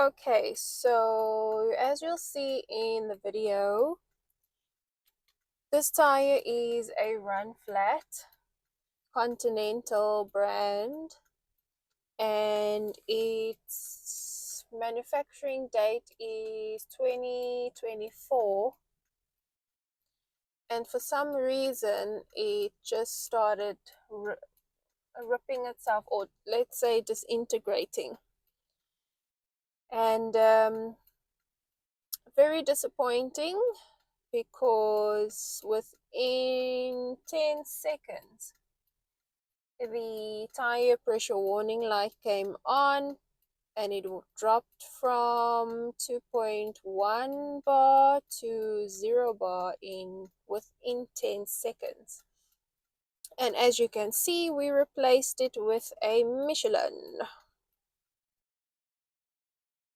Okay, so as you'll see in the video, this tire is a run flat Continental brand, and its manufacturing date is 2024, and for some reason it just started ripping itself, or let's say disintegrating. And very disappointing, because within 10 seconds the tire pressure warning light came on, and it dropped from 2.1 bar to 0 bar within 10 seconds. And as you can see, we replaced it with a Michelin.